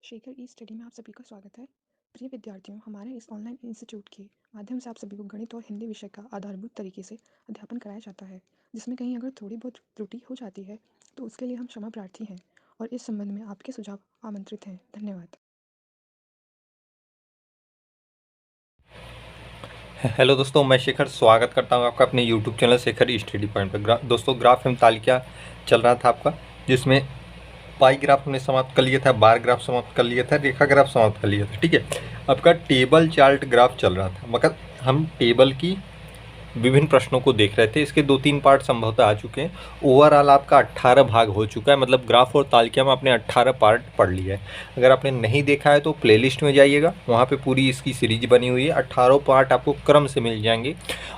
शेखर ई study में आप सभी का स्वागत है। प्रिय विद्यार्थियों, हमारे इस ऑनलाइन इंस्टीट्यूट के माध्यम से आप सभी को गणित और हिंदी विषय का आधारभूत तरीके से अध्यापन कराया जाता है, जिसमें कहीं अगर थोड़ी बहुत त्रुटि हो जाती है तो उसके लिए हम क्षमा प्रार्थी हैं और इस संबंध में आपके सुझाव आमंत्रित हैं। धन्यवाद। हेलो दोस्तों, मैं शेखर स्वागत करता हूं आपका अपने YouTube channel Shekhar study point पर। दोस्तों, ग्राफ एवं तालिका चल रहा था आपका, जिसमें पाई ग्राफ हमने समाप्त कर लिया था, बार ग्राफ समाप्त कर लिया था, रेखा ग्राफ समाप्त कर लिया था। ठीक है, आपका टेबल चार्ट ग्राफ चल रहा था, मगर हम टेबल की विभिन्न प्रश्नों को देख रहे थे। इसके 2-3 पार्ट संभवतः आ चुके हैं। ओवरऑल आपका 18 भाग हो चुका है, मतलब ग्राफ और तालिका में आपने 18 पार्ट पढ़ लिया है। अगर आपने नहीं देखा है तो प्लेलिस्ट में जाइएगा, वहाँ पे पूरी इसकी सीरीज बनी हुई है। 18 पार्ट आपको क्रम से मिल जाएंगे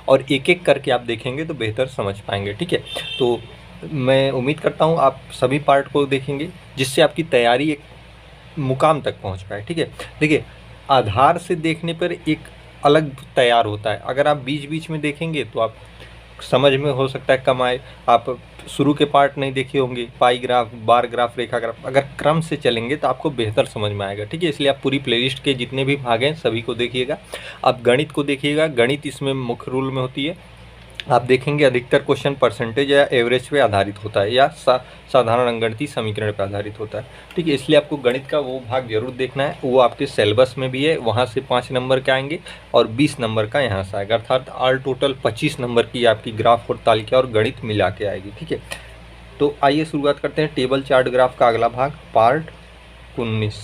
और एक एक करके आप देखेंगे तो बेहतर समझ पाएंगे। ठीक है, तो मैं उम्मीद करता हूँ आप सभी पार्ट को देखेंगे, जिससे आपकी तैयारी एक मुकाम तक पहुँच पाए। ठीक है, देखिए, आधार से देखने पर एक अलग तैयार होता है। अगर आप बीच बीच में देखेंगे तो आप समझ में हो सकता है कम आए। आप शुरू के पार्ट नहीं देखे होंगे, पाई ग्राफ, बार ग्राफ, रेखा ग्राफ। अगर क्रम से चलेंगे तो आपको बेहतर समझ में आएगा। ठीक है, इसलिए आप पूरी प्लेलिस्ट के जितने भी भाग हैं सभी को देखिएगा। आप गणित को देखिएगा, गणित इसमें मुख्य रूल में होती है। आप देखेंगे अधिकतर क्वेश्चन परसेंटेज या एवरेज पे आधारित होता है, या साधारण अंकगणितीय समीकरण पे आधारित होता है। ठीक है, इसलिए आपको गणित का वो भाग जरूर देखना है। वो आपके सिलेबस में भी है, वहाँ से 5 नंबर के आएंगे और 20 नंबर का यहाँ से आएगा, अर्थात ऑल टोटल 25 नंबर की आपकी ग्राफ और तालिका और गणित मिला के आएगी। ठीक है, तो आइए शुरुआत करते हैं टेबल चार्ट ग्राफ का अगला भाग, पार्ट 19।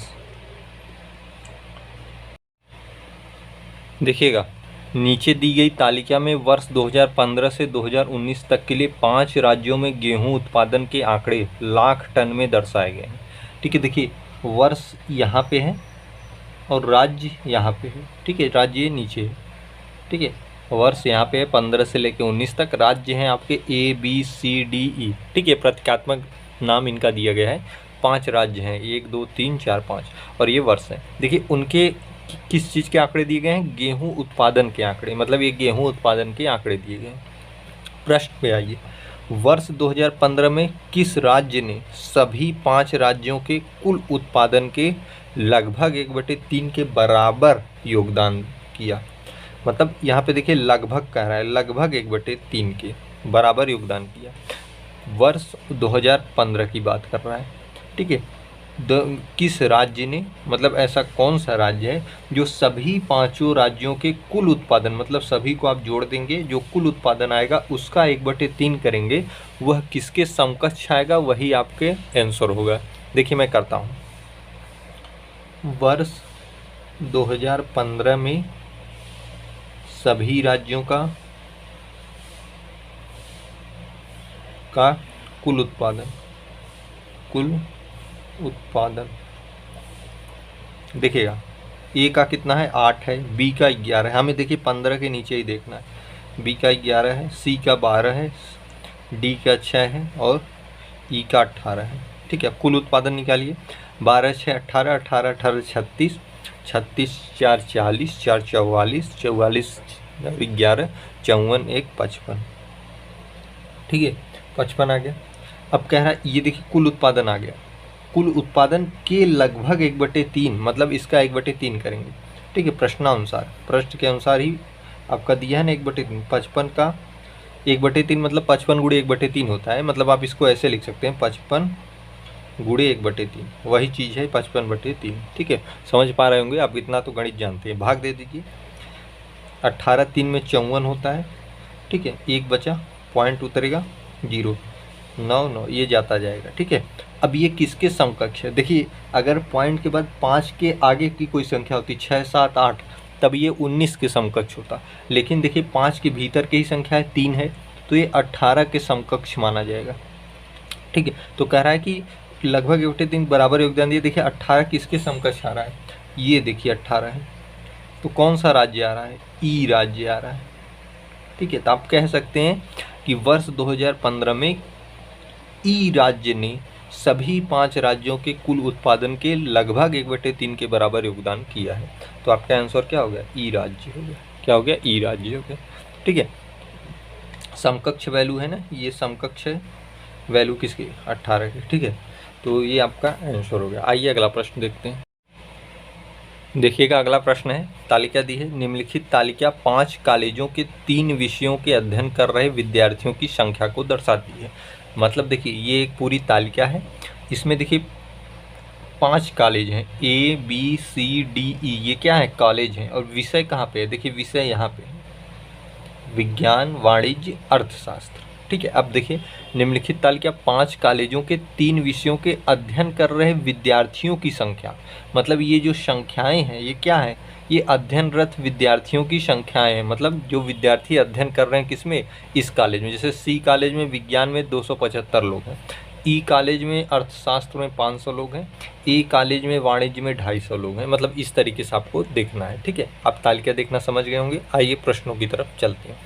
देखिएगा, नीचे दी गई तालिका में वर्ष 2015 से 2019 तक के लिए 5 राज्यों में गेहूं उत्पादन के आंकड़े लाख टन में दर्शाए गए हैं। ठीक है, देखिए, वर्ष यहाँ पे है और राज्य यहाँ पे है। ठीक है, राज्य नीचे है। ठीक है, वर्ष यहाँ पे है 15 से लेकर 19 तक। राज्य हैं आपके ABCDE। ठीक है, प्रतीकात्मक नाम इनका दिया गया है। 5 राज्य हैं, 1 2 3 4 5, और ये वर्ष हैं। देखिए, उनके किस चीज़ के आंकड़े दिए गए हैं? गेहूं उत्पादन के आंकड़े, मतलब ये गेहूं उत्पादन के आंकड़े दिए गए हैं। प्रश्न पे आइए, वर्ष 2015 में किस राज्य ने सभी 5 राज्यों के कुल उत्पादन के लगभग 1/3 के बराबर योगदान किया? मतलब यहाँ पे देखिए लगभग कह रहा है, लगभग 1/3 के बराबर योगदान किया। वर्ष 2015 की बात कर रहा है। ठीक है, किस राज्य ने, मतलब ऐसा कौन सा राज्य है जो सभी 5 राज्यों के कुल उत्पादन, मतलब सभी को आप जोड़ देंगे, जो कुल उत्पादन आएगा उसका 1/3 करेंगे, वह किसके समकक्ष आएगा, वही आपके आंसर होगा। देखिए, मैं करता हूँ। वर्ष 2015 में सभी राज्यों का कुल उत्पादन देखिएगा, ए का कितना है? 8 है, बी का 11 है। हमें देखिए 15 के नीचे ही देखना है। बी का 11 है, सी का 12 है, डी का 6 है और ई का 18 है। ठीक है, कुल उत्पादन निकालिए। 12 6 18, 18 18 36, 36 4 40, 4 44, 44 11, 54 1 55। ठीक है, 55 आ गया। अब कह रहा है, ये देखिए कुल उत्पादन आ गया। कुल उत्पादन के लगभग 1/3, मतलब इसका 1/3 करेंगे। ठीक है, प्रश्नानुसार, प्रश्न के अनुसार ही आपका दिया है ना 1/3। 55 का 1/3 मतलब 55 गुणे 1/3 होता है। मतलब आप इसको ऐसे लिख सकते हैं, 55 गुणे 1/3, वही चीज़ है 55/3। ठीक है, समझ पा रहे होंगे आप, इतना तो गणित जानते हैं। भाग दे दीजिए, 18 3 में 54 होता है। ठीक है, एक बचा, पॉइंट उतरेगा 0, 9 9 ये जाता जाएगा। ठीक है, अब ये किसके समकक्ष है? देखिए, अगर पॉइंट के बाद 5 के आगे की कोई संख्या होती, 6 7 8, तब ये 19 के समकक्ष होता। लेकिन देखिए 5 के भीतर की ही संख्या है, 3 है, तो ये 18 के समकक्ष माना जाएगा। ठीक है, तो कह रहा है कि लगभग 1/3 बराबर योगदान दिए। देखिए 18 किसके समकक्ष आ रहा है? ये देखिए 18 है, तो कौन सा राज्य आ रहा है? ई राज्य आ रहा है। ठीक है, तो आप कह सकते हैं कि वर्ष 2015 में ई राज्य ने सभी 5 राज्यों के कुल उत्पादन के लगभग 1/3 के बराबर योगदान किया है। तो आपका आंसर क्या हो गया? ई राज्य हो गया। क्या हो गया? ई राज्य हो गया। ठीक है, समकक्ष वैल्यू है ना, ये समकक्ष है वैल्यू किसकी? 18 की। ठीक है, तो ये आपका आंसर हो गया। आइए अगला प्रश्न देखते हैं। देखिएगा अगला प्रश्न है, तालिका दी है, निम्नलिखित तालिका 5 कॉलेजों के 3 विषयों के अध्ययन कर रहे विद्यार्थियों की संख्या को दर्शाती है। मतलब देखिए ये एक पूरी तालिका है, इसमें देखिए 5 कॉलेज हैं, A B C D E, ये क्या है कॉलेज हैं, और विषय कहाँ पे है, देखिए विषय यहाँ पे है, विज्ञान वाणिज्य अर्थशास्त्र। ठीक है, अब देखिए निम्नलिखित तालिका 5 कॉलेजों के 3 विषयों के अध्ययन कर रहे विद्यार्थियों की संख्या, मतलब ये जो संख्याएं हैं ये क्या है, ये अध्ययनरत विद्यार्थियों की संख्याएं हैं। मतलब जो विद्यार्थी अध्ययन कर रहे हैं किसमें, इस कॉलेज में। जैसे सी कॉलेज में विज्ञान में 275 लोग हैं, ई कॉलेज में अर्थशास्त्र में 500 लोग हैं, ए कॉलेज में वाणिज्य में 250 लोग हैं। मतलब इस तरीके से आपको देखना है। ठीक है, आप तालिका देखना समझ गए होंगे। आइए प्रश्नों की तरफ चलते हैं।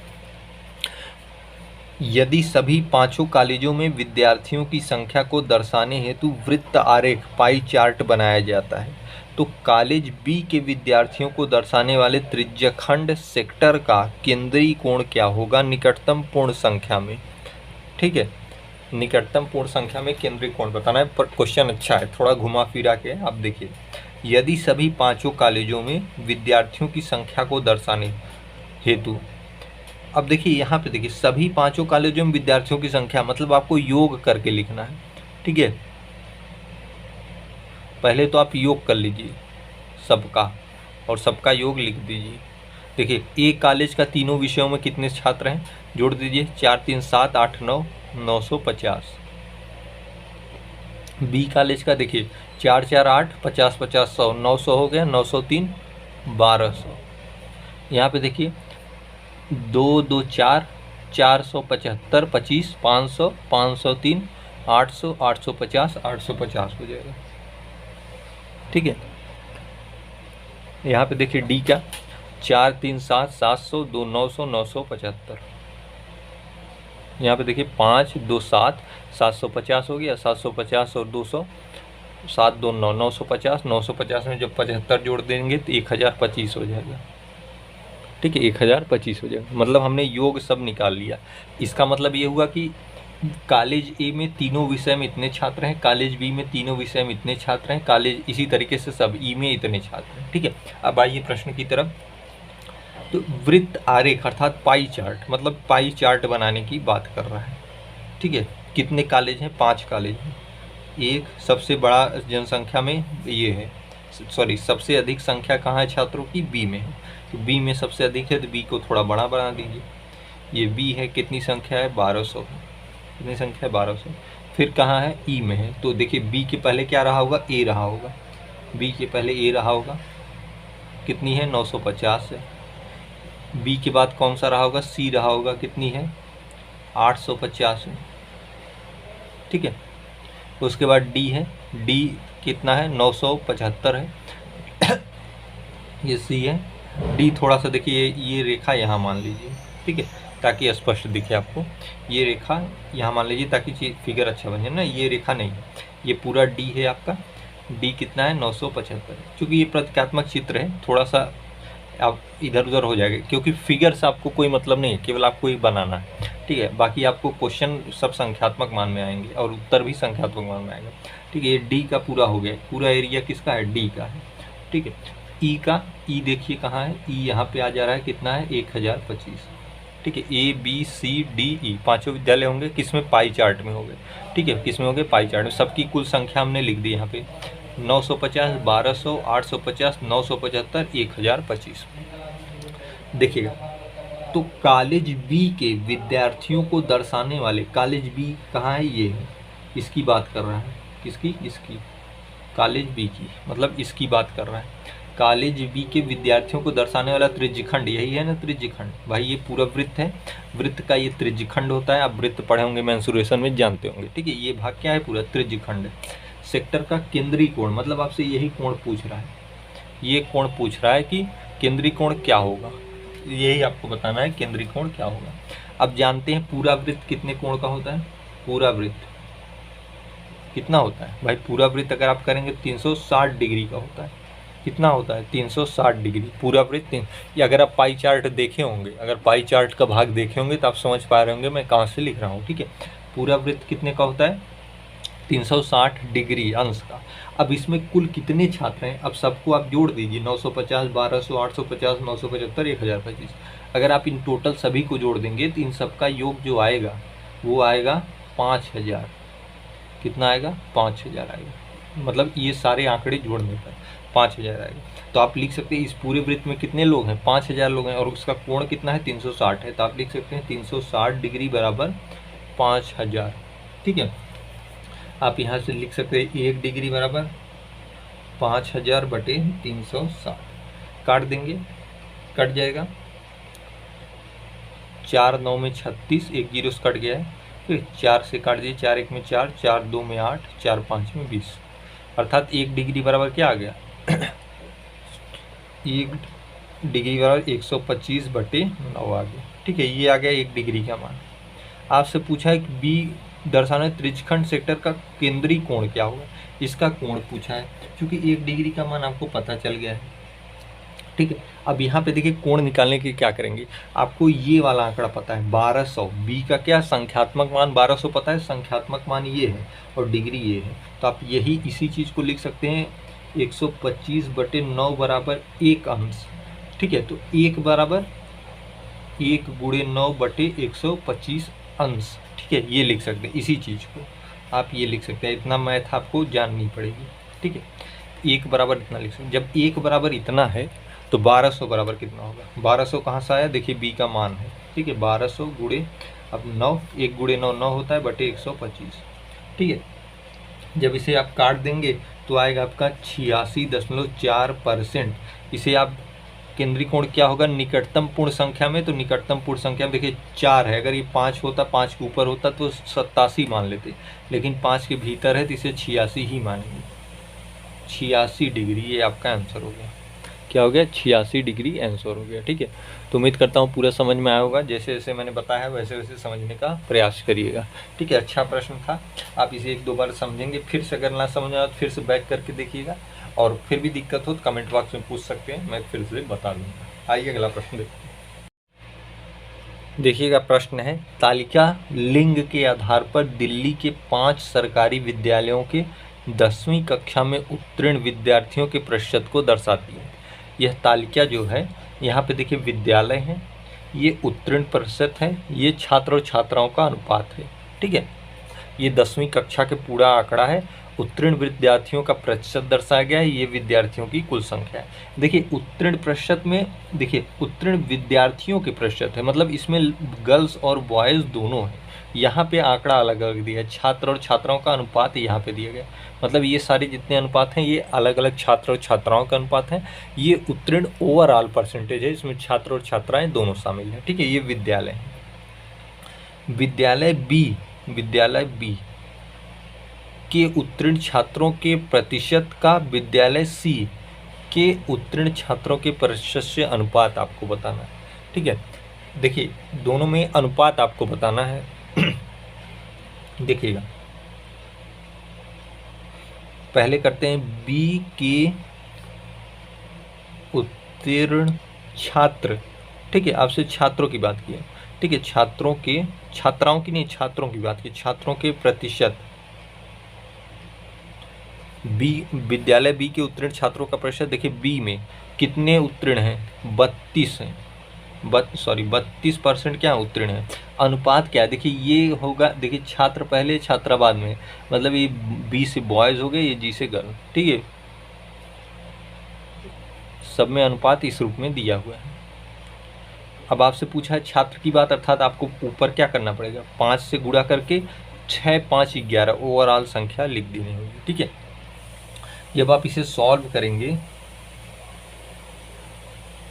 यदि सभी 5 कॉलेजों में विद्यार्थियों की संख्या को दर्शाने हेतु वृत्त आरेख पाई चार्ट बनाया जाता है, तो कॉलेज बी के विद्यार्थियों को दर्शाने वाले त्रिज्यखंड सेक्टर का केंद्रीय कोण क्या होगा निकटतम पूर्ण संख्या में। ठीक है, निकटतम पूर्ण संख्या में केंद्रीय कोण बताना है। पर क्वेश्चन अच्छा है, थोड़ा घुमा फिरा के आप देखिए। यदि सभी 5 कॉलेजों में विद्यार्थियों की संख्या को दर्शाने हेतु, अब देखिए यहाँ पे देखिए सभी 5 कॉलेजों में विद्यार्थियों की संख्या, मतलब आपको योग करके लिखना है। ठीक है, पहले तो आप योग कर लीजिए सबका, और सबका योग लिख दीजिए। देखिए एक कॉलेज का तीनों विषयों में कितने छात्र हैं, जोड़ दीजिए, 4 3 7 8 9, 950। बी कॉलेज का देखिए 4 4 8, 50 50 100, 900 हो गया, 903 1200। यहाँ पे देखिए 2 2 4, 475, 25, 500, 503, 800, 850, 850 हो जाएगा। ठीक है, यहाँ पे देखिए डी का 4 3 7, 700, 2 900, 975। यहाँ पे देखिए 5 2 7, 750 हो गया, 750 और 200, 7 2 9, 950, 950 में जब 75 जोड़ देंगे तो 1025 हो जाएगा। ठीक है, 1025 हो जाएगा। मतलब हमने योग सब निकाल लिया। इसका मतलब ये हुआ कि कॉलेज ए में तीनों विषय में इतने छात्र हैं, कॉलेज बी में तीनों विषय में इतने छात्र हैं, कॉलेज इसी तरीके से सब ई में इतने छात्र हैं। ठीक है, अब आइए प्रश्न की तरफ। तो वृत्त आरेख अर्थात पाई चार्ट, मतलब पाई चार्ट बनाने की बात कर रहा है। ठीक है, कितने कॉलेज हैं, 5 कॉलेज हैं। एक सबसे बड़ा जनसंख्या में ये है, सॉरी सबसे अधिक संख्या कहाँ है छात्रों की, बी में है। तो बी में सबसे अधिक है तो बी को थोड़ा बड़ा बना दीजिए। ये बी है, कितनी संख्या है, 1200 है। कितनी संख्या है, 1200। फिर कहाँ है, ई में है। तो देखिए बी के पहले क्या रहा होगा, ए रहा होगा। बी के पहले ए रहा होगा, कितनी है, 950 है। बी के बाद कौन सा रहा होगा, सी रहा होगा, कितनी है, 850 है। ठीक है, तो उसके बाद डी है, डी कितना है, 975 है। ये सी है। डी थोड़ा सा देखिए ये रेखा यहाँ मान लीजिए। ठीक है, ताकि स्पष्ट दिखे आपको। ये रेखा यहाँ मान लीजिए ताकि फिगर अच्छा बन जाए ना। ये रेखा नहीं है, ये पूरा डी है आपका। डी कितना है, 975। क्योंकि ये प्रतीकात्मक चित्र है, थोड़ा सा आप इधर उधर हो जाएगा, क्योंकि फिगर से आपको कोई मतलब नहीं है, केवल आपको ही बनाना है। ठीक है, बाकी आपको क्वेश्चन सब संख्यात्मक मान में आएंगे और उत्तर भी संख्यात्मक मान में आएगा। ठीक है, ये डी का पूरा हो गया। पूरा एरिया किसका है, डी का है। ठीक है, ई का, ई देखिए कहाँ है, ई यहाँ पे आ जा रहा है, कितना है, 1025। ठीक है, A B C D E 5 विद्यालय होंगे, किसमें, पाई चार्ट में हो गए। ठीक है, किसमें हो गए, पाई चार्ट में। सबकी कुल संख्या हमने लिख दी यहाँ पे, 950, 1200, 850, 975, 1025। देखिएगा, तो कॉलेज बी के विद्यार्थियों को दर्शाने वाले, कॉलेज बी कहाँ है, ये है, इसकी बात कर रहा है, किसकी, इसकी, कॉलेज बी की, मतलब इसकी बात कर रहा है। कॉलेज बी के विद्यार्थियों को दर्शाने वाला त्रिज्यखंड यही है ना, त्रिज्यखंड। भाई ये पूरा वृत्त है, वृत्त का ये त्रिज्यखंड होता है। आप वृत्त पढ़े होंगे, मेंसुरेशन में जानते होंगे। ठीक है, ये भाग क्या है, पूरा त्रिज्यखंड। सेक्टर का केंद्रीय कोण, मतलब आपसे यही कोण पूछ रहा है। ये कोण पूछ रहा है कि केंद्रीय कोण क्या होगा, यही आपको बताना है, केंद्रीय कोण क्या होगा। अब जानते हैं पूरा वृत्त कितने कोण का होता है, पूरा वृत्त कितना होता है भाई, पूरा वृत्त अगर आप करेंगे 360 डिग्री का होता है। कितना होता है, 360 डिग्री पूरा वृत्त। या अगर आप पाई चार्ट देखे होंगे, अगर पाई चार्ट का भाग देखे होंगे तो आप समझ पा रहे होंगे मैं कहाँ से लिख रहा हूँ। ठीक है, पूरा वृत्त कितने का होता है, 360 डिग्री अंश का। अब इसमें कुल कितने छात्र हैं, अब सबको आप जोड़ दीजिए, 950, 1200, 850, 975, 1025। अगर आप इन टोटल सभी को जोड़ देंगे तो इन सबका योग जो आएगा वो आएगा 5000। कितना आएगा? 5000 आएगा। मतलब ये सारे आंकड़े जोड़ने पर 5000 आएगा। तो आप लिख सकते हैं इस पूरे वृत्त में कितने लोग हैं? 5000 लोग हैं, और उसका कोण कितना है? 360 है। तो आप लिख सकते हैं 360 डिग्री बराबर 5000। ठीक है, आप यहाँ से लिख सकते हैं 1 डिग्री बराबर 5000 बटे 360। काट देंगे, कट जाएगा, 4 9 में 36, 1 जीरो से कट गया है, फिर 4 से काट दीजिए, 4 1 में 4, 4 2 में 8, 4 5 में 20, अर्थात 1 डिग्री बराबर क्या आ गया? 1 डिग्री बराबर 125 बटे 9 आ गया। ठीक है, ये आ गया 1 डिग्री का मान। आपसे पूछा है कि बी दर्शाने त्रिज्यखंड सेक्टर का केंद्रीय कोण क्या होगा, इसका कोण पूछा है। क्योंकि 1 डिग्री का मान आपको पता चल गया है। ठीक है, अब यहाँ पे देखिए कोण निकालने के क्या करेंगे, आपको ये वाला आंकड़ा पता है 1200, बी का क्या संख्यात्मक मान 1200 पता है, संख्यात्मक मान ये है और डिग्री ये है। तो आप यही इसी चीज़ को लिख सकते हैं 125 बटे 9 बराबर 1 अंश। ठीक है, तो 1 बराबर 1 गुणे 9 बटे 125 अंश। ठीक है, ये लिख सकते हैं, इसी चीज़ को आप ये लिख सकते हैं। इतना मैथ आपको जाननी पड़ेगी। ठीक है, 1 बराबर इतना लिख सकते हैं। जब 1 बराबर इतना है तो 1200 बराबर कितना होगा? 1200 कहाँ से आया? देखिए बी का मान है। ठीक है, 1200 गुणे अब 9, 1 गुणे 9 9 होता है बटे 125। ठीक है, जब इसे आप काट देंगे तो आएगा आपका 86.4%। इसे आप केंद्रीय कोण क्या होगा निकटतम पूर्ण संख्या में, तो निकटतम पूर्ण संख्या में देखिए 4 है, अगर ये 5 होता, 5 के ऊपर होता तो 87 मान लेते, लेकिन 5 के भीतर है तो इसे 86 ही मानेंगे। 86 डिग्री ये आपका आंसर हो गया। क्या हो गया? 86 डिग्री आंसर हो गया। ठीक है, तो उम्मीद करता हूँ पूरा समझ में आया होगा। जैसे जैसे मैंने बताया वैसे वैसे समझने का प्रयास करिएगा। ठीक है, अच्छा प्रश्न था, आप इसे 1 2 बार समझेंगे, फिर से अगर ना समझ आए तो फिर से बैक करके देखिएगा, और फिर भी दिक्कत हो तो कमेंट बॉक्स में पूछ सकते हैं, मैं फिर से बता दूंगा। आइए अगला प्रश्न देखते हैं। देखिएगा, प्रश्न है तालिका लिंग के आधार पर दिल्ली के 5 सरकारी विद्यालयों के 10वीं कक्षा में उत्तीर्ण विद्यार्थियों के प्रतिशत को दर्शाती है। यह तालिका जो है, यहाँ पे देखिए विद्यालय हैं, ये उत्तीर्ण प्रतिशत है, ये छात्र और छात्राओं का अनुपात है। ठीक है, ये 10वीं कक्षा के पूरा आंकड़ा है। उत्तीर्ण विद्यार्थियों का प्रतिशत दर्शाया गया है, ये विद्यार्थियों की कुल संख्या है। देखिए उत्तीर्ण प्रतिशत में, देखिए उत्तीर्ण विद्यार्थियों के प्रतिशत है, मतलब इसमें गर्ल्स और बॉयज़ दोनों हैं। यहाँ पे आंकड़ा अलग अलग दिया है, छात्र और छात्राओं का अनुपात यहाँ पे दिया गया, मतलब ये सारे जितने अनुपात हैं ये अलग अलग छात्र और छात्राओं का अनुपात हैं। ये उत्तीर्ण ओवरऑल परसेंटेज है, इसमें छात्र और छात्राएं दोनों शामिल हैं। ठीक है, ये विद्यालय है। विद्यालय बी के उत्तीर्ण छात्रों के प्रतिशत का विद्यालय सी के उत्तीर्ण छात्रों के प्रतिशत से अनुपात आपको बताना है। ठीक है, देखिए दोनों में अनुपात आपको बताना है। देखिएगा, पहले करते हैं बी के उत्तीर्ण छात्र। ठीक है, आपसे छात्रों की बात की है। ठीक है, छात्राओं की नहीं, छात्रों की बात की, छात्रों के प्रतिशत। बी विद्यालय बी के उत्तीर्ण छात्रों का प्रतिशत, देखिए बी में कितने उत्तीर्ण हैं? 32 हैं, 32% क्या उत्तीर्ण है। अनुपात क्या है? देखिए ये होगा, देखिए छात्र पहले छात्रा बाद में, मतलब ये बी से बॉयज़ हो गए, ये जी से गर्ल। ठीक है, सब में अनुपात इस रूप में दिया हुआ है। अब आपसे पूछा है छात्र की बात, अर्थात आपको ऊपर क्या करना पड़ेगा? 5 से गुणा करके 6 5 11 ओवरऑल संख्या लिख देनी होगी। ठीक है, जब आप इसे सॉल्व करेंगे,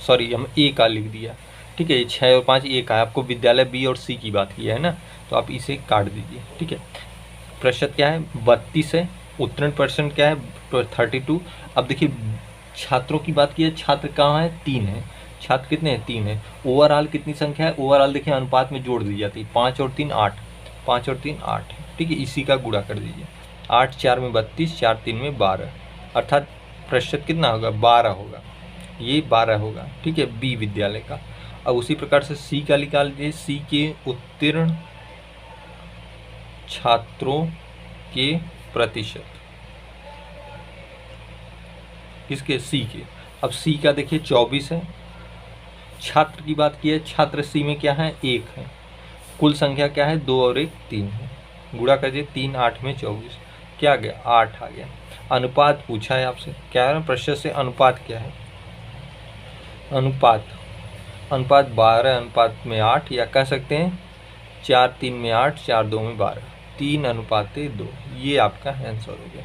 सॉरी हम ए का लिख दिया। ठीक है, ये 6 और 5 एक है, आपको विद्यालय बी और सी की बात की है ना, तो आप इसे काट दीजिए। ठीक है, प्रतिशत क्या है? 32 है। उत्तीर्ण परसेंट क्या है? 32। अब देखिए छात्रों की बात की है, छात्र कहाँ है? 3 है। छात्र कितने हैं? 3 है। ओवरऑल कितनी संख्या है? ओवरऑल देखिए अनुपात में जोड़ दी जाती है, 5 और 3 8, 5 और 3 8। ठीक है, इसी का गुणा कर दीजिए, 8 4 में 32, 4 3 में 12, अर्थात प्रतिशत कितना होगा? 12 होगा, ये 12 होगा। ठीक है, बी विद्यालय का। अब उसी प्रकार से सी का निकाल लीजिए, सी के उत्तीर्ण छात्रों के प्रतिशत, किसके? सी के। अब सी का देखिए 24 है, छात्र की बात की है, छात्र सी में क्या है? 1 है, कुल संख्या क्या है? 2 और 1 3 है, गुणा करिए 3 8 में 24, क्या आ गया? 8 आ गया। अनुपात पूछा है आपसे, क्या है प्रश्न से? अनुपात क्या है? अनुपात, अनुपात 12 अनुपात में 8, या कह सकते हैं 4 3 में 8 4 2 में 12, 3:2, ये आपका आंसर हो गया।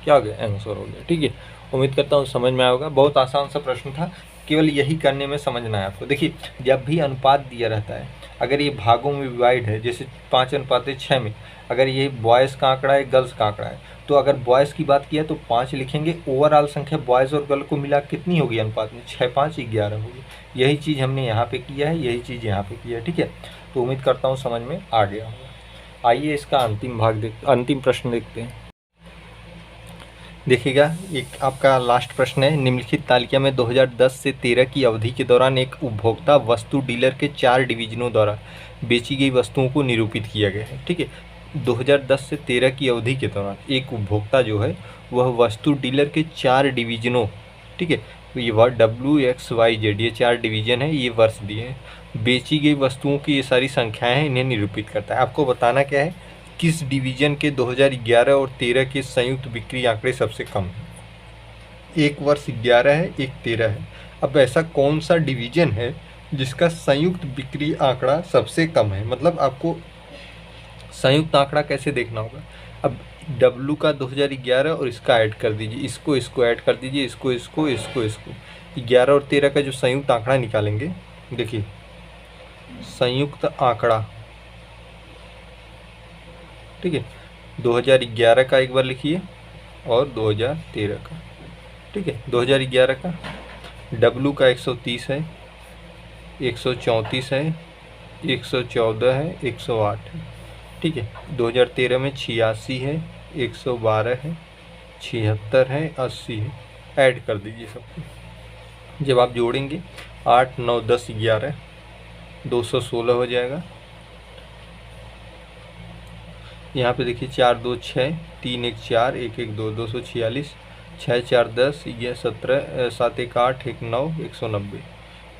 क्या हो गया? आंसर हो गया। ठीक है, उम्मीद करता हूँ समझ में आया होगा। बहुत आसान सा प्रश्न था, केवल यही करने में समझना है आपको। देखिए जब भी अनुपात दिया रहता है, अगर ये भागों में डिवाइड है, जैसे 5:6 में, अगर ये बॉयज़ का आंकड़ा है, गर्ल्स का आंकड़ा है, तो अगर बॉयज़ की बात किया तो 5 लिखेंगे, ओवरऑल संख्या बॉयज़ और गर्ल को मिला कितनी होगी अनुपात में? 6 5 11 होगी। यही चीज़ हमने यहाँ पे किया है, यही चीज़ यहाँ पे किया है। ठीक है, तो उम्मीद करता हूँ समझ में आ गया होगा। आइए इसका अंतिम प्रश्न देखते हैं। देखिएगा, एक आपका लास्ट प्रश्न है। निम्नलिखित तालिका में 2010 से 13 की अवधि के दौरान एक उपभोक्ता वस्तु डीलर के 4 डिवीजनों द्वारा बेची गई वस्तुओं को निरूपित किया गया है। ठीक है, 2010 से 13 की अवधि के दौरान एक उपभोक्ता जो है वह वस्तु डीलर के 4 डिवीजनों, ठीक है, ये WXYZ, ये 4 डिवीजन है, ये वर्ष दिए हैं। बेची गई वस्तुओं की ये सारी संख्याएं हैं, इन्हें निरूपित करता है। आपको बताना क्या है? किस डिवीजन के 2011 और 13 के संयुक्त बिक्री आंकड़े सबसे कम हैं? एक वर्ष 11 है, एक 13 है। अब ऐसा कौन सा डिवीजन है जिसका संयुक्त बिक्री आंकड़ा सबसे कम है? मतलब आपको संयुक्त आंकड़ा कैसे देखना होगा? अब W का 2011 और इसका ऐड कर दीजिए, इसको ऐड कर दीजिए, इसको 11 और 13 का जो संयुक्त आंकड़ा निकालेंगे, देखिए संयुक्त आंकड़ा, ठीक है, 2011 का एक बार लिखिए और 2013 का। ठीक है, 2011 का W का 130 है, 134 है, 114 है, 108 है। ठीक है, 2013 में 86 है, 112 है, 76 है, 80 है। ऐड कर दीजिए सबको। जब आप जोड़ेंगे 8 9 10 11, 216 हो जाएगा। यहाँ पे देखिए 4 2 6, 3 1 4, 1 1 2, 246, 6 4 10, यह 17, 7 1 8, 1 9, 190।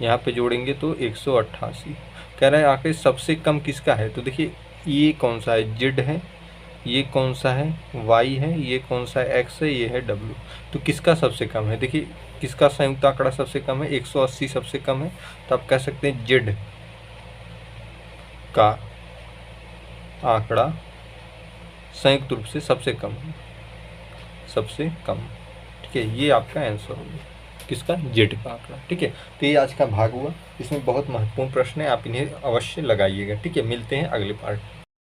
यहाँ पे जोड़ेंगे तो 188। कह रहा है आखिर सबसे कम किसका है? तो देखिए ये कौन सा है? जेड है, ये कौन सा है? वाई है, ये कौन सा है? एक्स है, ये है डब्ल्यू। तो किसका सबसे कम है? देखिए किसका संयुक्त आंकड़ा सबसे कम है? 180 सबसे कम है, तो आप कह सकते हैं जेड का आंकड़ा संयुक्त रूप से सबसे कम है, सबसे कम। ठीक है, ये आपका आंसर होगा, किसका? जेड का आंकड़ा। ठीक है, तो ये आज का भाग हुआ। इसमें बहुत महत्वपूर्ण प्रश्न है, आप इन्हें अवश्य लगाइएगा। ठीक है, मिलते हैं अगले पार्ट।